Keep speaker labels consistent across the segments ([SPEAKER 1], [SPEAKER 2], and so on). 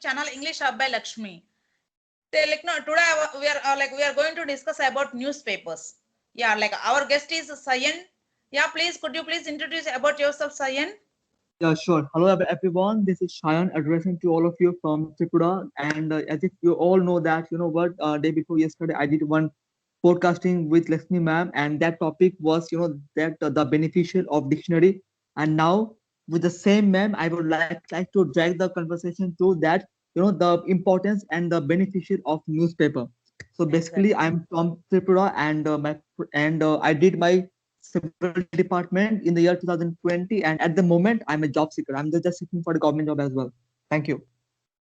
[SPEAKER 1] channel English Hub by Lakshmi. Today we are going to discuss about newspapers. Yeah, like our guest is Sayan. Yeah, please could you please introduce about yourself, Sayan?
[SPEAKER 2] Yeah, sure. Hello, everyone. This is Shayan addressing to all of you from Tripura. And as if you all know that, you know what, day before yesterday, I did one podcasting with Lakshmi ma'am, and that topic was, that the beneficial of dictionary. And now, with the same ma'am, I would like to drag the conversation to that, the importance and the beneficial of newspaper. So basically,
[SPEAKER 1] Exactly.
[SPEAKER 2] I'm from Tripura, and I did my civil department in the year 2020, and at the moment I'm a job seeker. I'm just seeking for the government job as well. Thank you.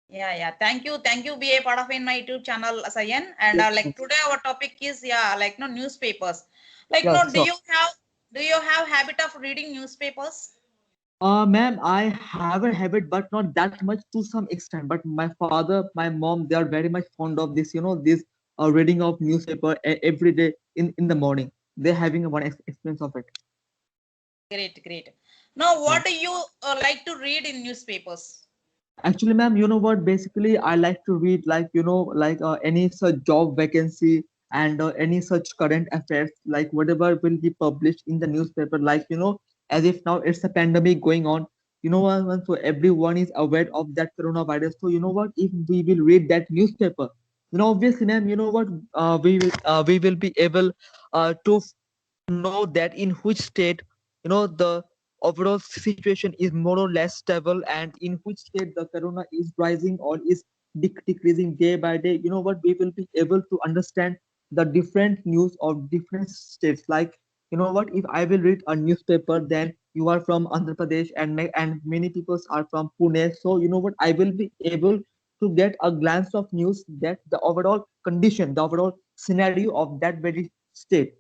[SPEAKER 1] Yeah. Thank you. Be a part of in my YouTube channel, Sayan. And
[SPEAKER 2] Yes,
[SPEAKER 1] like
[SPEAKER 2] yes.
[SPEAKER 1] today our topic is newspapers.
[SPEAKER 2] Yeah,
[SPEAKER 1] Do
[SPEAKER 2] sure.
[SPEAKER 1] you have habit of reading newspapers?
[SPEAKER 2] Ma'am, I have a habit, but not that much to some extent. But my father, my mom, they are very much fond of this, this reading of newspaper every day in the morning. They're having one experience of it.
[SPEAKER 1] Great. Now,
[SPEAKER 2] Yeah.
[SPEAKER 1] what do you like to read in newspapers?
[SPEAKER 2] Actually, ma'am, you know what? Basically, I like to read any such job vacancy and any such current affairs, like whatever will be published in the newspaper. As if now it's a pandemic going on. So everyone is aware of that coronavirus. So you know what? If we will read that newspaper, obviously, ma'am, you know what? We will be able to know that in which state the overall situation is more or less stable, and in which state the corona is rising or is decreasing day by day. You know what, we will be able to understand the different news of different states. Like, you know what, if I will read a newspaper, then you are from Andhra Pradesh, and many people are from Pune. So you know what, I will be able to get a glance of news that the overall condition, the overall scenario of that very state.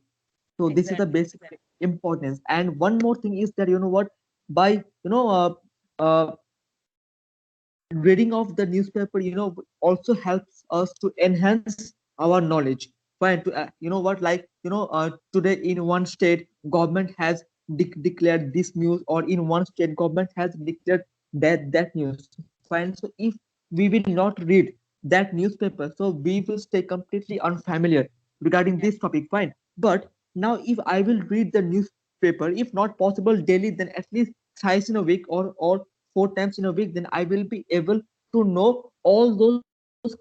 [SPEAKER 2] So this is the
[SPEAKER 1] Exactly.
[SPEAKER 2] basic importance. And one more thing is that, you know what, by uh, reading of the newspaper, also helps us to enhance our knowledge. Fine. You know what, today in one state government has declared this news, or in one state government has declared that news. Fine. So if we will not read that newspaper, so we will stay completely unfamiliar regarding this topic. Fine. But now if I will read the newspaper, if not possible daily, then at least thrice in a week, or 4 times in a week, then I will be able to know all those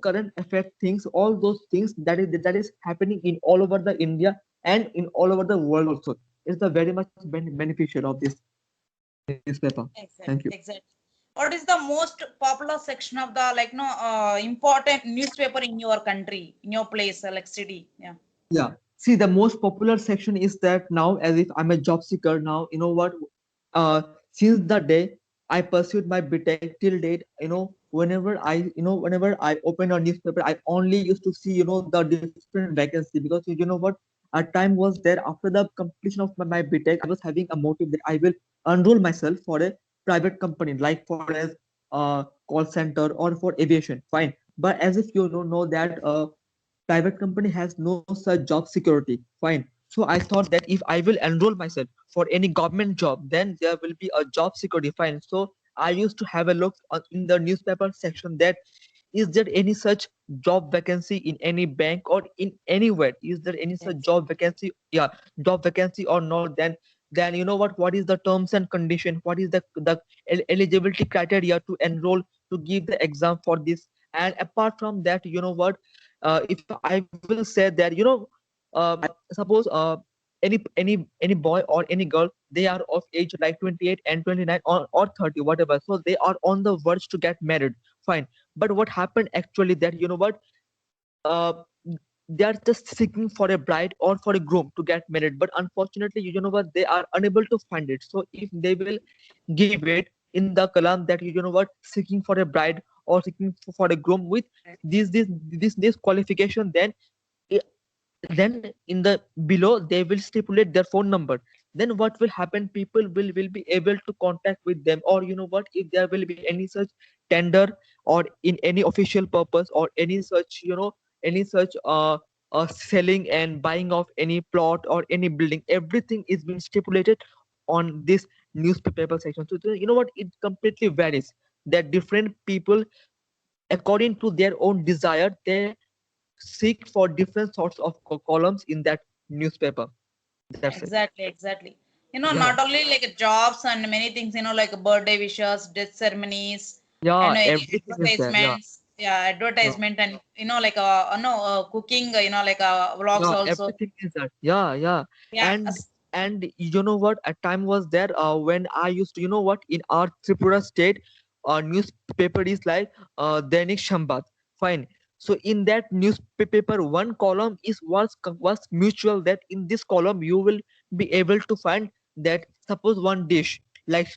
[SPEAKER 2] current affect things, all those things that is happening in all over the India and in all over the world also. It's the very much beneficial of this newspaper. Thank you.
[SPEAKER 1] Exactly. What is the most popular section of the important newspaper in your country, in your place, like city? Yeah.
[SPEAKER 2] Yeah. See, the most popular section is that now, as if I'm a job seeker now, you know what? Since the day I pursued my BTech till date, whenever I open a newspaper, I only used to see, the different vacancy, because you know what? A time was there after the completion of my BTech, I was having a motive that I will enroll myself for a private company, like for as call center or for aviation. Fine. But as if you don't know that private company has no such job security. Fine. So I thought that if I will enroll myself for any government job, then there will be a job security. Fine. So I used to have a look in the newspaper section, that is there any such job vacancy in any bank or in anywhere, is there any such job
[SPEAKER 1] Exactly.
[SPEAKER 2] vacancy, yeah, job vacancy or not. Then you know what is the terms and condition, what is the eligibility criteria to enroll, to give the exam for this. And apart from that, you know what, if I will say that, suppose any boy or any girl, they are of age like 28 and 29, or 30, whatever, so they are on the verge to get married. Fine. But what happened actually, that you know what, uh, they are just seeking for a bride or for a groom to get married, but unfortunately, you know what, they are unable to find it. So if they will give it in the column that, you know what, seeking for a bride or seeking for a groom with this qualification, i- then in the below they will stipulate their phone number. Then what will happen, people will be able to contact with them. Or you know what, if there will be any such tender, or in any official purpose, or any such, any such selling and buying of any plot or any building, everything is being stipulated on this newspaper section. So you know what, it completely varies, that different people according to their own desire, they seek for different sorts of columns in that newspaper. That's it.
[SPEAKER 1] Exactly, exactly.
[SPEAKER 2] Yeah,
[SPEAKER 1] Not only like jobs and many things, like birthday wishes, death ceremonies, and
[SPEAKER 2] yeah, everything is there. Yeah,
[SPEAKER 1] advertisements, yeah,
[SPEAKER 2] yeah,
[SPEAKER 1] advertisement, and like no cooking, like vlogs
[SPEAKER 2] yeah,
[SPEAKER 1] also.
[SPEAKER 2] everything is there. Yeah, yeah.
[SPEAKER 1] Yeah,
[SPEAKER 2] And you know what? A time was there when I used to, you know what, in our Tripura state, newspaper is like Dainik Shambat. Fine. So in that newspaper, one column was mutual, that in this column you will be able to find that suppose one dish like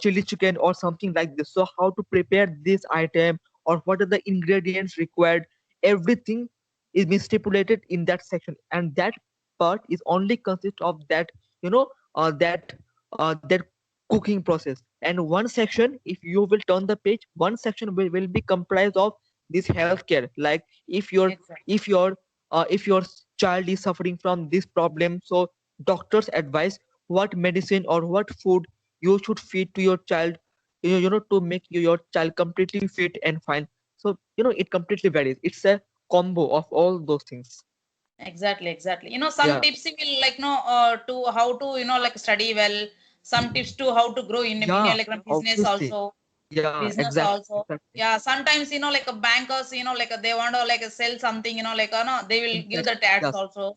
[SPEAKER 2] chili chicken or something like this. So how to prepare this item, or what are the ingredients required, everything is been stipulated in that section, and that part is only consist of that, you know, that cooking process. And one section, if you will turn the page, one section will be comprised of this healthcare, like
[SPEAKER 1] exactly,
[SPEAKER 2] if your child is suffering from this problem, so doctors advise what medicine or what food you should feed to your child, to make your child completely fit and fine. So it completely varies. It's a combo of all those things.
[SPEAKER 1] exactly, exactly. Some
[SPEAKER 2] Yeah,
[SPEAKER 1] tips you will like to how to like study well. Some tips to how to grow in
[SPEAKER 2] yeah,
[SPEAKER 1] like a business
[SPEAKER 2] obviously.
[SPEAKER 1] also.
[SPEAKER 2] Yeah,
[SPEAKER 1] Business
[SPEAKER 2] exactly,
[SPEAKER 1] also.
[SPEAKER 2] exactly,
[SPEAKER 1] Yeah, sometimes like a bankers, like they want to like sell something, like no, they will give the
[SPEAKER 2] exactly.
[SPEAKER 1] ads
[SPEAKER 2] Yes,
[SPEAKER 1] also.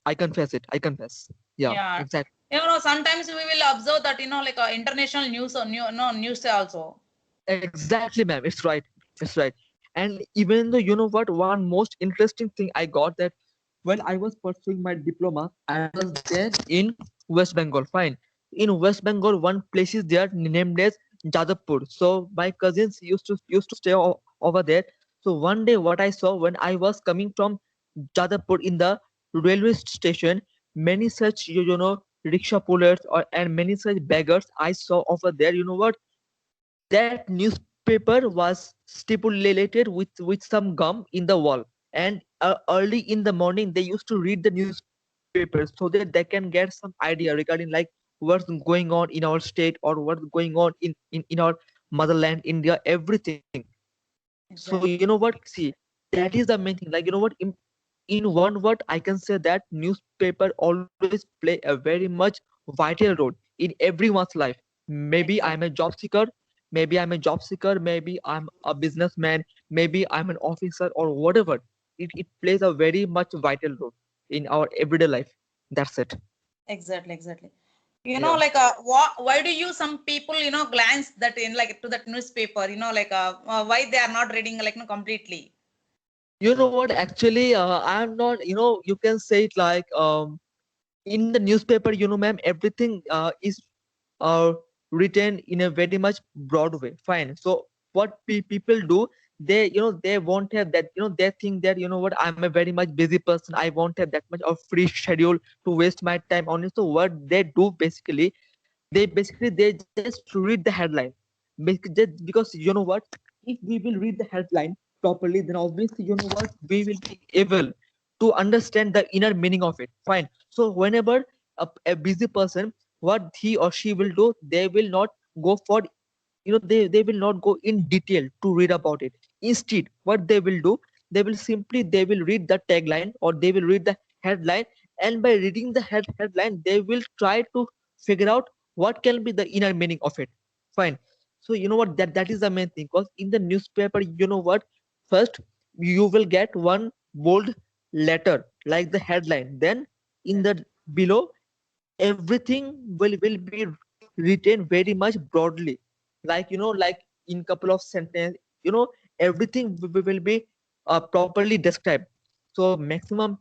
[SPEAKER 2] I confess it. I confess. Yeah,
[SPEAKER 1] Yeah,
[SPEAKER 2] exactly.
[SPEAKER 1] sometimes we will observe that like international news or news also.
[SPEAKER 2] Exactly, ma'am. It's right. It's right. And even though, you know what, one most interesting thing I got that when I was pursuing my diploma, I was there in West Bengal. Fine. In West Bengal, one place is there named as Jadavpur. So my cousins used to stay over there. So one day, what I saw when I was coming from Jadavpur in the railway station, many such rickshaw pullers and many such beggars I saw over there. You know what? That newspaper was stipulated with some gum in the wall, and early in the morning they used to read the newspapers so that they can get some idea regarding like what's going on in our state or what's going on in our motherland India, everything. So you know
[SPEAKER 1] Exactly.
[SPEAKER 2] what, see, that is the main thing. Like, in one word I can say that newspaper always play a very much vital role in everyone's life. Maybe I'm a
[SPEAKER 1] Exactly.
[SPEAKER 2] job seeker, maybe I'm a businessman, maybe I'm an officer or whatever. It plays a very much vital role in our everyday life. That's it.
[SPEAKER 1] Exactly. Exactly.
[SPEAKER 2] Yeah.
[SPEAKER 1] Like why do you some people glance that in like to that newspaper? Like why they are not reading like completely.
[SPEAKER 2] You know what, actually, I'm not, you can say it like, in the newspaper, ma'am, everything is uh, written in a very much broad way. Fine. So what people do, they won't have that, they think that, what, I'm a very much busy person, I won't have that much of free schedule to waste my time on it. So what they do basically, they just read the headline. Basically, just because, if we will read the headline properly, then obviously, we will be able to understand the inner meaning of it. Fine. So whenever a busy person, what he or she will do, they will not go for, they will not go in detail to read about it. Instead, what they will do, they will read the tagline or they will read the headline, and by reading the headline, they will try to figure out what can be the inner meaning of it. Fine. So you know what, that is the main thing, because in the newspaper, what, first you will get one bold letter like the headline, then in the below, everything will be written very much broadly, like, like in couple of sentence, everything will be properly described. So maximum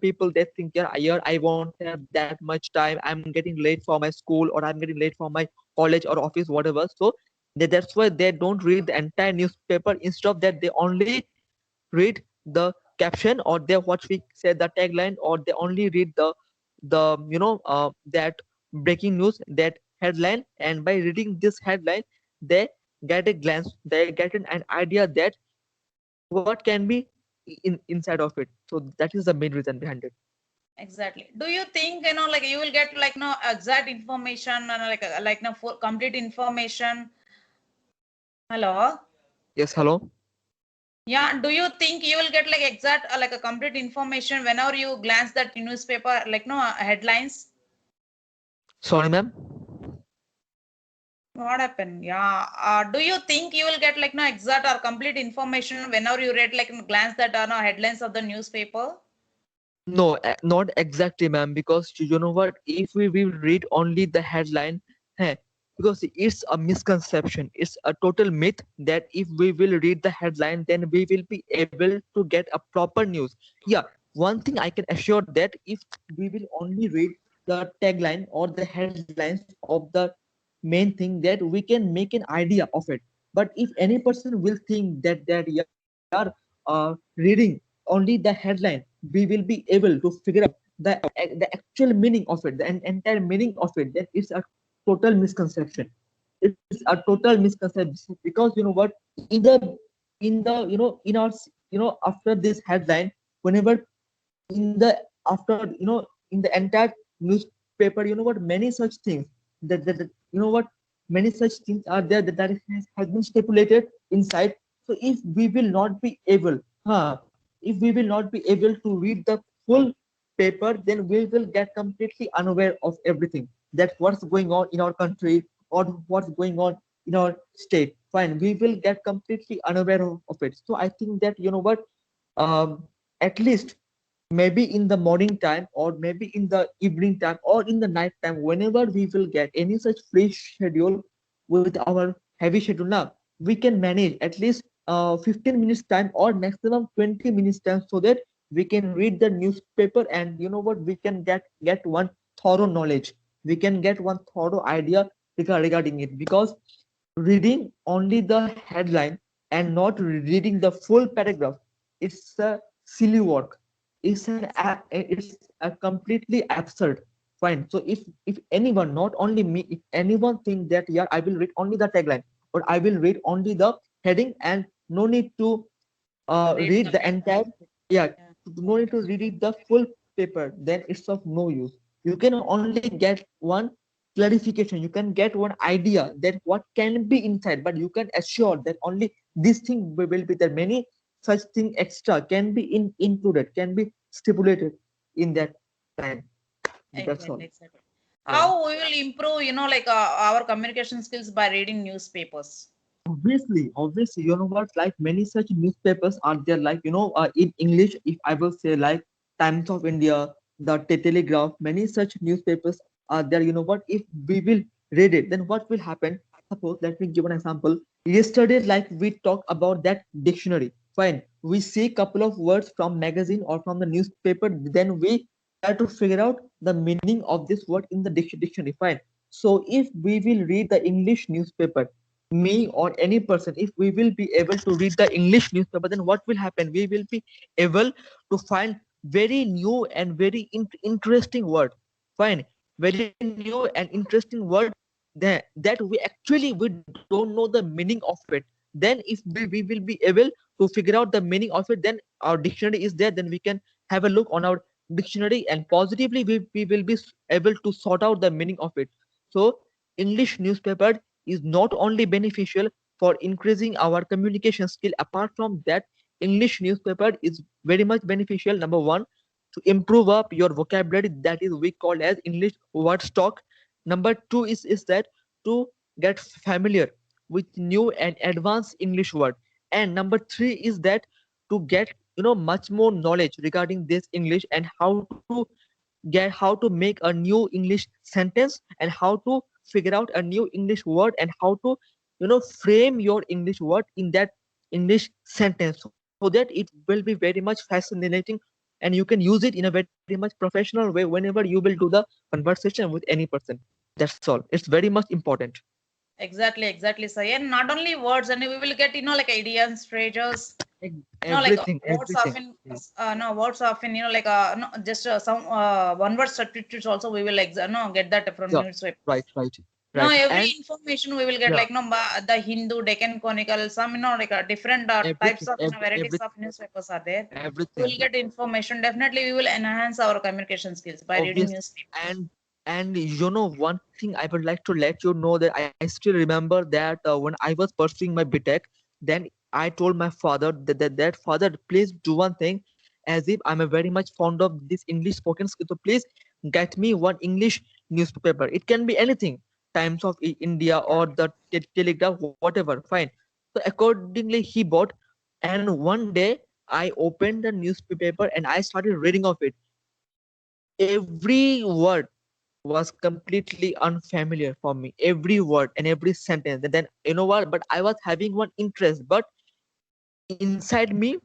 [SPEAKER 2] people, they think, yeah, I won't have that much time, I'm getting late for my school, or I'm getting late for my college or office, whatever. So that's why they don't read the entire newspaper. Instead of that, they only read the caption, or they, what we say, the tagline, or they only read the that breaking news, that headline, and by reading this headline, they get a glance, they get an idea that what can be inside of it. So that is the main reason behind it.
[SPEAKER 1] Exactly. Do you think like you will get like no exact information and like no full complete information? Hello.
[SPEAKER 2] Yes, hello.
[SPEAKER 1] Yeah, do you think you will get like exact like a complete information whenever you glance that newspaper, like no headlines?
[SPEAKER 2] Sorry, ma'am.
[SPEAKER 1] What happened? Yeah. Do you think you will get like no exact or complete information whenever you read like glance that no headlines of the newspaper?
[SPEAKER 2] No, not exactly, ma'am, because you know what? If we will read only the headline, hey, because it's a misconception, it's a total myth that if we will read the headline, then we will be able to get a proper news. Yeah, one thing I can assure that if we will only read the tagline or the headlines of the main thing, that we can make an idea of it. But if any person will think that they are reading only the headline, we will be able to figure out the actual meaning of it, the entire meaning of it, then it's a total misconception. It's a total misconception because you know what, in the in our after this headline, whenever in the after in the entire newspaper, you know what, many such things that you know what, many such things are there has been stipulated inside. So if we will not be able, if we will not be able to read the full paper, then we will get completely unaware of everything, that what's going on in our country or what's going on in our state. Fine, we will get completely unaware of it. So I think that you know what, at least maybe in the morning time or maybe in the evening time or in the night time, whenever we will get any such free schedule with our heavy schedule now, we can manage at least 15 minutes time or maximum 20 minutes time, so that we can read the newspaper, and you know what, we can get one thorough knowledge, we can get one thorough idea regarding it. Because reading only the headline and not reading the full paragraph, it's a silly work, it's a completely absurd. Fine, so if anyone, not only me, if anyone think that yeah, I will read only the tagline or I will read only the heading and no need to
[SPEAKER 1] Read
[SPEAKER 2] read
[SPEAKER 1] the
[SPEAKER 2] the entire, yeah,
[SPEAKER 1] yeah.
[SPEAKER 2] no need to read it the full paper, then it's of no use. You can only get one clarification, you can get one idea that what can be inside, but you can assure that only this thing will be there. Many such thing extra can be included, can be stipulated in that time. That's all.
[SPEAKER 1] Exactly, exactly.
[SPEAKER 2] Yeah.
[SPEAKER 1] How we will improve, like our communication skills by reading newspapers?
[SPEAKER 2] Obviously, you know what? Like many such newspapers are there. Like in English, if I will say like Times of India, the Telegraph, many such newspapers are there. You know what? If we will read it, then what will happen? Suppose, let me give an example. Yesterday, like we talked about that dictionary. Fine, we see couple of words from magazine or from the newspaper. Then we try to figure out the meaning of this word in the dictionary. Fine. So if we will read the English newspaper, me or any person, if we will be able to read the English newspaper, then what will happen, we will be able to find very new and very interesting word. Fine, very new and interesting word that we actually we don't know the meaning of it. Then if we will be able to figure out the meaning of it, then our dictionary is there, then we can have a look on our dictionary and positively we will be able to sort out the meaning of it. So English newspaper is not only beneficial for increasing our communication skill. Apart from that, English newspaper is very much beneficial, number one, to improve up your vocabulary, that is we call as English word stock. Number two is that to get familiar with new and advanced English word. And number three is that to get much more knowledge regarding this English, and how to make a new English sentence, and how to figure out a new English word, and how to frame your English word in that English sentence, so that it will be very much fascinating, and you can use it in a very much professional way whenever you will do the conversation with any person. That's all. It's very much important.
[SPEAKER 1] Exactly, exactly, sir. And not only words, and we will get, like idioms, phrases, like words
[SPEAKER 2] Everything.
[SPEAKER 1] often, no, words often, like, no, just some one word substitutes also we will, no, get that from
[SPEAKER 2] Yeah, right,
[SPEAKER 1] newspapers.
[SPEAKER 2] right,
[SPEAKER 1] No,
[SPEAKER 2] right.
[SPEAKER 1] every
[SPEAKER 2] And
[SPEAKER 1] information we will get,
[SPEAKER 2] yeah,
[SPEAKER 1] like, no, the Hindu, Deccan Chronicle, some, like different types of, varieties of newspapers are there. We
[SPEAKER 2] everything.
[SPEAKER 1] will get information. Definitely, we will enhance our communication skills by reading
[SPEAKER 2] Obvious.
[SPEAKER 1] newspapers.
[SPEAKER 2] And one thing I would like to let you know, that I still remember that when I was pursuing my BTech, then I told my father that father, please do one thing, as if I'm a very much fond of this English spoken, so please get me one English newspaper. It can be anything, Times of India or
[SPEAKER 1] Yeah.
[SPEAKER 2] the Telegraph, whatever. Fine. So accordingly, he bought, and one day I opened the newspaper and I started reading of it. Every word was completely unfamiliar for me. Every word and every sentence. And then you know what? But I was having one interest, but inside me,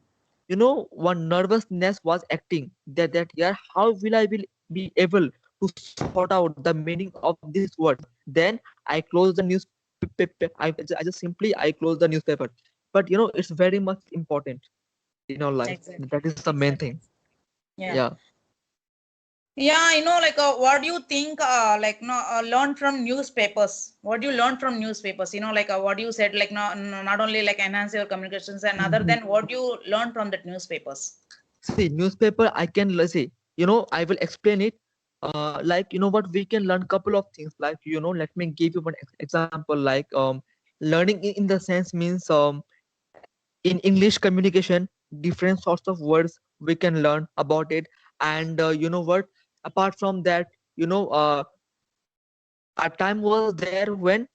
[SPEAKER 2] one nervousness was acting, that yeah, how will be able to sort out the meaning of this word. Then I closed the newspaper. I just simply I closed the newspaper. But it's very much important in our life.
[SPEAKER 1] Exactly.
[SPEAKER 2] That is the main
[SPEAKER 1] Exactly.
[SPEAKER 2] thing.
[SPEAKER 1] Yeah.
[SPEAKER 2] Yeah.
[SPEAKER 1] Yeah, I know, like, what do you think, like, no, learn from newspapers? What do you learn from newspapers? Like, what you said, like, no, not only like enhance your communications, and other
[SPEAKER 2] Mhm.
[SPEAKER 1] than what do you learn from the newspapers?
[SPEAKER 2] See, newspaper, I can see, I will explain it. Like, what we can learn couple of things. Like, let me give you one example. Like, learning in the sense means, in English communication, different sorts of words we can learn about it. And apart from that, a time was there when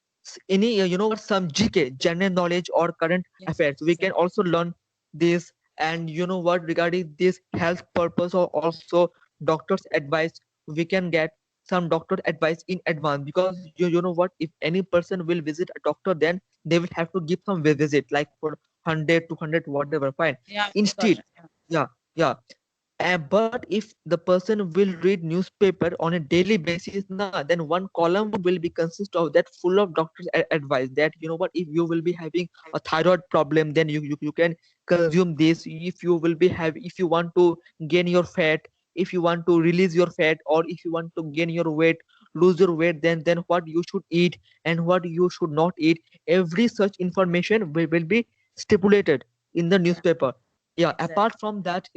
[SPEAKER 2] any some GK, general knowledge or current
[SPEAKER 1] Yeah,
[SPEAKER 2] affairs, we can
[SPEAKER 1] exactly.
[SPEAKER 2] also learn this. And regarding this health purpose, or also doctor's advice, we can get some doctor advice in advance, because you know what, if any person will visit a doctor, then they will have to give some visit, like for 100 200 whatever. Fine.
[SPEAKER 1] Yeah,
[SPEAKER 2] Instead,
[SPEAKER 1] precaution. Yeah.
[SPEAKER 2] yeah, yeah. But if the person will read newspaper on a daily basis, then one column will be consist of that full of doctors advice, that if you will be having a thyroid problem, then you can consume this. If you will be have if you want to gain your fat, if you want to release your fat, or if you want to gain your weight, lose your weight, then what you should eat and what you should not eat. Every such information will be stipulated in the
[SPEAKER 1] Yeah,
[SPEAKER 2] newspaper. Yeah,
[SPEAKER 1] exactly.
[SPEAKER 2] apart from that,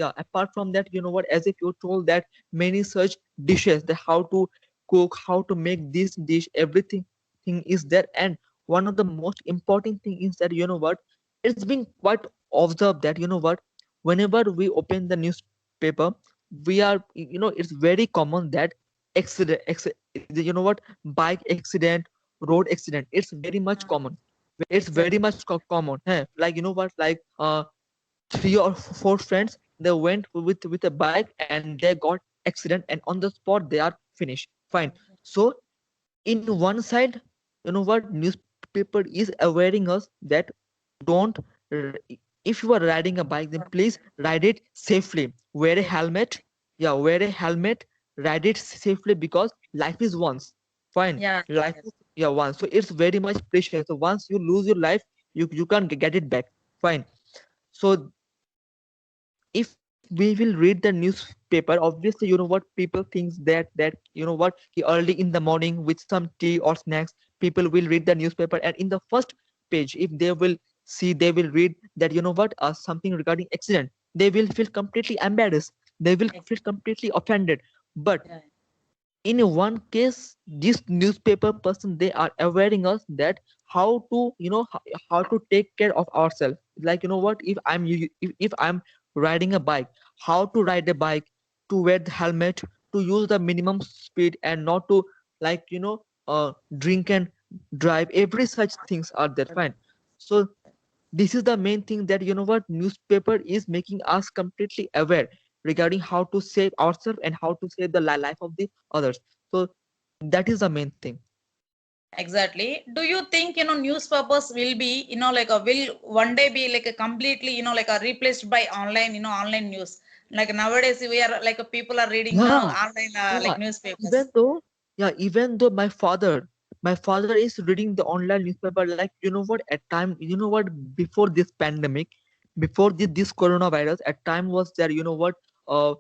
[SPEAKER 2] as if you told that many such dishes, that how to cook, how to make this dish, everything thing is there. And one of the most important thing is that, it's been quite observed that, whenever we open the newspaper, we are, it's very common that bike accident, road accident, it's very much
[SPEAKER 1] Mm,
[SPEAKER 2] common. It's very
[SPEAKER 1] exactly.
[SPEAKER 2] much common, like, like, 3 or 4 friends, they went with a bike and they got accident, and on the spot they are finished. Fine. So in one side, what newspaper is awareing us that, don't r- if you are riding a bike, then please ride it safely, wear a
[SPEAKER 1] Safely.
[SPEAKER 2] helmet. Yeah, wear a helmet, ride it safely, because life is once. Fine.
[SPEAKER 1] Yeah,
[SPEAKER 2] Life
[SPEAKER 1] yes.
[SPEAKER 2] is, yeah, once, so it's very much precious. So once you lose your life, you can't get it back. Fine. So if we will read the newspaper, obviously, what people thinks, that early in the morning with some tea or snacks, people will read the newspaper, and in the first page, if they will see, they will read that, something regarding accident, they will feel completely embarrassed, they will
[SPEAKER 1] Ex-
[SPEAKER 2] feel completely offended. But
[SPEAKER 1] Yeah,
[SPEAKER 2] in one case, this newspaper person, they are awareing us that how to, how to take care of ourselves. Like, if if I'm riding a bike, how to ride a bike, to wear the helmet, to use the minimum speed, and not to, like, drink and drive. Every such things are there. Fine. So this is the main thing, that newspaper is making us completely aware regarding how to save ourselves and how to save the life of the others. So that is the main thing.
[SPEAKER 1] exactly. Do you think, newspapers will be, like a will one day be like a completely, like a replaced by online, online news? Like nowadays we are like people are reading now
[SPEAKER 2] Yeah,
[SPEAKER 1] online like
[SPEAKER 2] yeah.
[SPEAKER 1] newspapers.
[SPEAKER 2] Even though my father is reading the online newspaper, like, at time, before this pandemic, before this coronavirus, at time was there, uh,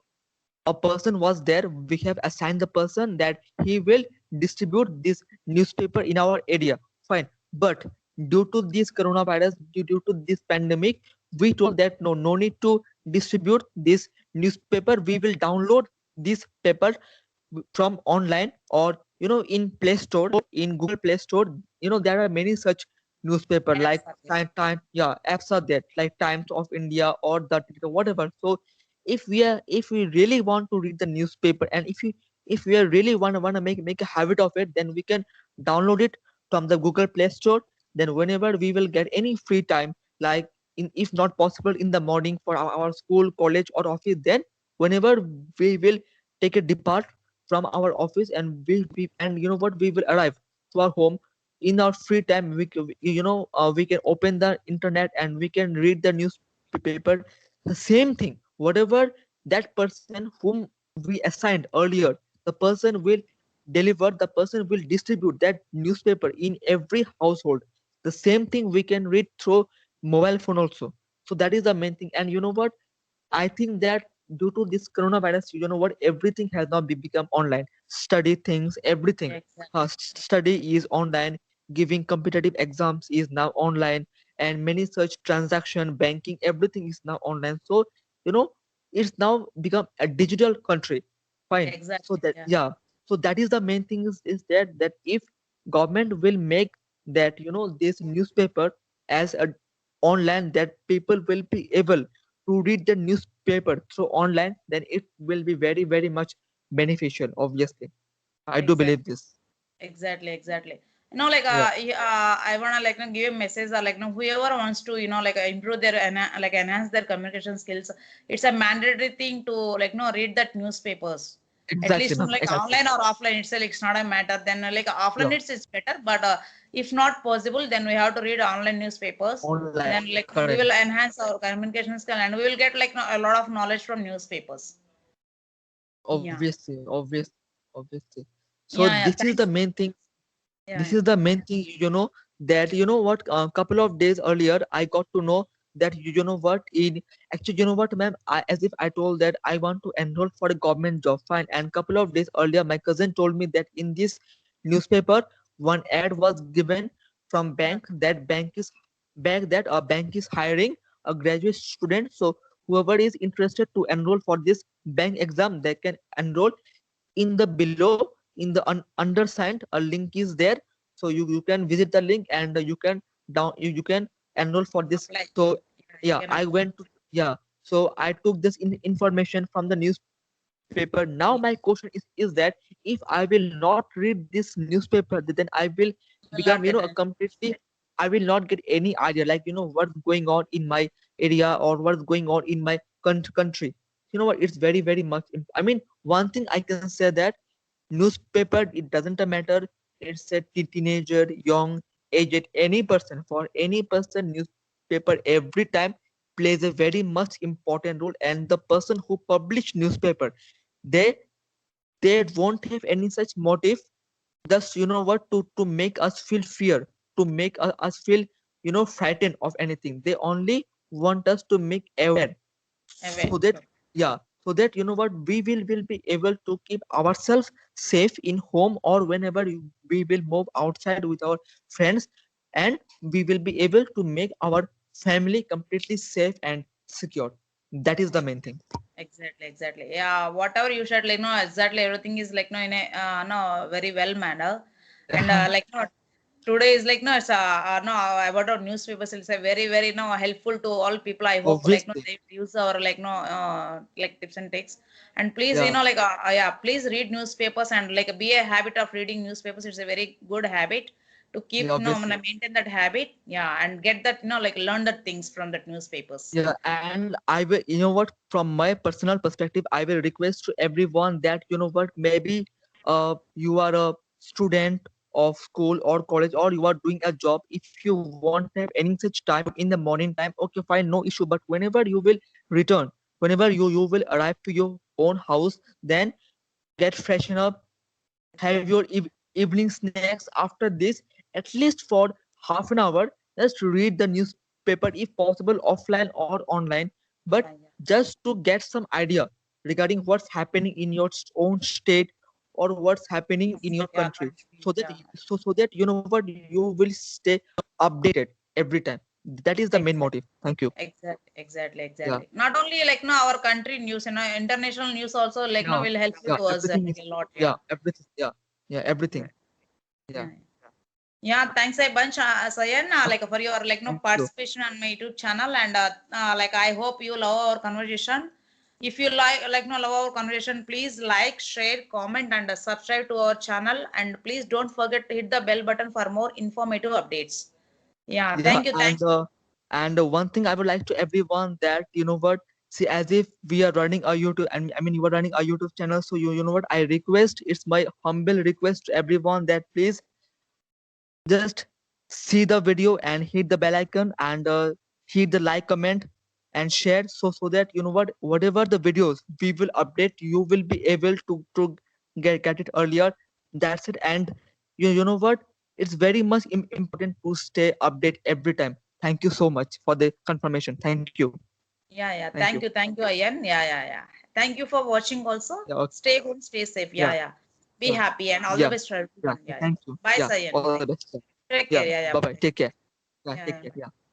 [SPEAKER 2] a person was there, we have assigned the person that he will distribute this newspaper in our area. Fine. But due to this coronavirus, due to this pandemic, we told that, no need to distribute this newspaper, we will download this paper from online, or in play store, in Google Play Store. There are many such newspaper like
[SPEAKER 1] Apps are there.
[SPEAKER 2] apps are there like Times of India or the whatever. So if we really want to read the newspaper, and if we are really want to make a habit of it, then we can download it from the Google Play Store. Then whenever we will get any free time, like if not possible in the morning for our school, college or office, then whenever we will take a depart from our office, and and we will arrive to our home in our free time, we can open the internet and we can read the newspaper. The same thing, whatever that person whom we assigned earlier, the person will deliver, the person will distribute that newspaper in every household. The same thing we can read through mobile phone also. So that is the main thing. And you know what, I think that due to this coronavirus, everything has now become online. Study things, everything.
[SPEAKER 1] Exactly.
[SPEAKER 2] Study is online. Giving competitive exams is now online, and many such transaction, banking, everything is now online. So you know, it's now become a digital country. Fine. So
[SPEAKER 1] Exactly.
[SPEAKER 2] that
[SPEAKER 1] Yeah.
[SPEAKER 2] yeah. So that is the main thing is that if government will make that this newspaper as a online, that people will be able to read the newspaper through online, then it will be very, very much beneficial, obviously. I do believe
[SPEAKER 1] Exactly.
[SPEAKER 2] this.
[SPEAKER 1] Exactly, exactly. Like
[SPEAKER 2] Yeah,
[SPEAKER 1] I wanna like give a message like whoever wants to like improve their like enhance their communication skills, it's a mandatory thing to like read that newspapers. At
[SPEAKER 2] exactly,
[SPEAKER 1] least
[SPEAKER 2] ma'am.
[SPEAKER 1] like
[SPEAKER 2] Exactly.
[SPEAKER 1] online or offline, it's not a matter. Then like offline,
[SPEAKER 2] Yeah,
[SPEAKER 1] it's better. But if not possible, then we have to read online newspapers.
[SPEAKER 2] online,
[SPEAKER 1] Then like we
[SPEAKER 2] correct.
[SPEAKER 1] will enhance our communication skill and we will get like a lot of knowledge from newspapers. Yeah,
[SPEAKER 2] Obviously, obviously. So
[SPEAKER 1] yeah, yeah.
[SPEAKER 2] this is the
[SPEAKER 1] Thanks.
[SPEAKER 2] main thing.
[SPEAKER 1] Yeah,
[SPEAKER 2] This
[SPEAKER 1] yeah.
[SPEAKER 2] is the main thing, that what, a couple of days earlier I got to know that you know what in actually, ma'am, as if I told that I want to enroll for a government job, fine, and couple of days earlier my cousin told me that in this newspaper one ad was given from
[SPEAKER 1] Uh,
[SPEAKER 2] bank is hiring a graduate student. So whoever is interested to enroll for this bank exam, they can enroll in the below, in the undersigned, a link is there. So you can visit the link, and you can enroll for this.
[SPEAKER 1] apply.
[SPEAKER 2] So
[SPEAKER 1] Yeah, you
[SPEAKER 2] yeah,
[SPEAKER 1] can
[SPEAKER 2] I
[SPEAKER 1] apply.
[SPEAKER 2] went to yeah so I took this information from the newspaper. Now
[SPEAKER 1] Yeah,
[SPEAKER 2] my question is that if I will not read this newspaper, then I will
[SPEAKER 1] you will
[SPEAKER 2] become
[SPEAKER 1] not get
[SPEAKER 2] a
[SPEAKER 1] it.
[SPEAKER 2] completely, I will not get any idea, like what's going on in my area or what's going on in my country. You know what, it's very, very much I mean, one thing I can say that newspaper, it doesn't matter, it's a teenager, young, aged, any person, for any person newspaper every time plays a very much important role. And the person who publish newspaper, they they won't have any such motive, just what, to make us feel fear, to make us feel frightened of anything. They only want us to make aware,
[SPEAKER 1] Away.
[SPEAKER 2] so that yeah, so that what, we will be able to keep ourselves safe in home, or whenever we will move outside with our friends, and we will be able to make our family completely safe and secure. That is the
[SPEAKER 1] Ex-
[SPEAKER 2] main thing.
[SPEAKER 1] Exactly, exactly. Yeah, whatever you said, like no, exactly everything is like no in a no very well manner, and like no today is like no it's no about our newspapers. It's a very very no helpful to all people. I hope like no
[SPEAKER 2] Obviously.
[SPEAKER 1] they use our like no like tips and tricks. And please
[SPEAKER 2] Yeah,
[SPEAKER 1] like yeah, please read newspapers and like be a habit of reading newspapers. It's a very good habit to
[SPEAKER 2] yeah,
[SPEAKER 1] keep
[SPEAKER 2] obviously.
[SPEAKER 1] maintain that habit. Yeah, and get that like learn the things from that newspapers.
[SPEAKER 2] Yeah, and I will, what, from my personal perspective, I will request to everyone that, what, maybe you are a student of school or college, or you are doing a job. If you won't have any such time in the morning time, okay, fine, no issue. But whenever you will return, whenever you will arrive to your own house, then get freshen up, have your evening snacks. After this, at least for half an hour, just read the newspaper, if possible offline or online, but
[SPEAKER 1] Yeah,
[SPEAKER 2] just to get some idea regarding what's happening in your own state, or what's happening in your
[SPEAKER 1] yeah,
[SPEAKER 2] country,
[SPEAKER 1] country. Yeah.
[SPEAKER 2] so that what, you will stay updated every time. That is the main
[SPEAKER 1] Exactly.
[SPEAKER 2] motive. Thank you.
[SPEAKER 1] Exactly, exactly,
[SPEAKER 2] Yeah,
[SPEAKER 1] exactly. Not only like no our country news, international news also like no
[SPEAKER 2] yeah,
[SPEAKER 1] will helpful
[SPEAKER 2] yeah,
[SPEAKER 1] to us
[SPEAKER 2] everything
[SPEAKER 1] like
[SPEAKER 2] is,
[SPEAKER 1] a lot.
[SPEAKER 2] yeah,
[SPEAKER 1] Yeah.
[SPEAKER 2] everything, yeah, yeah, everything.
[SPEAKER 1] Yeah.
[SPEAKER 2] Yeah.
[SPEAKER 1] Yeah. Yeah, thanks a bunch, Sayan, like for your
[SPEAKER 2] Thank you.
[SPEAKER 1] participation on my YouTube channel, and like I hope you love our conversation. If you love our conversation, please like, share, comment, and subscribe to our channel. And please don't forget to hit the bell button for more informative updates. Yeah,
[SPEAKER 2] Yeah,
[SPEAKER 1] thank you, thanks.
[SPEAKER 2] one thing I would like to everyone that you know what, see, as if we are running a YouTube, and I mean you are running a YouTube channel, so you know what, I request, it's my humble request to everyone that please just see the video and hit the bell icon, and hit the like, comment, and share, so that you know what, whatever the videos we will update, you will be able to get it earlier. That's it. And you know what, it's very much important to stay update every time. Thank you so much for the confirmation. Thank you.
[SPEAKER 1] Yeah,
[SPEAKER 2] Thank you.
[SPEAKER 1] thank you, Ayan. Yeah. Thank you for watching also.
[SPEAKER 2] Yeah, okay.
[SPEAKER 1] Stay home, stay safe.
[SPEAKER 2] Yeah,
[SPEAKER 1] Yeah. Be
[SPEAKER 2] yeah,
[SPEAKER 1] happy and all the
[SPEAKER 2] yeah,
[SPEAKER 1] best for
[SPEAKER 2] yeah.
[SPEAKER 1] everyone. Yeah.
[SPEAKER 2] Thank you.
[SPEAKER 1] Bye,
[SPEAKER 2] Yeah,
[SPEAKER 1] Sayan.
[SPEAKER 2] all the
[SPEAKER 1] Bye.
[SPEAKER 2] best.
[SPEAKER 1] Take
[SPEAKER 2] Yeah,
[SPEAKER 1] care. Yeah,
[SPEAKER 2] bye bye.
[SPEAKER 1] bye.
[SPEAKER 2] Take care. Yeah,
[SPEAKER 1] Yeah,
[SPEAKER 2] take care.
[SPEAKER 1] bye.
[SPEAKER 2] Yeah.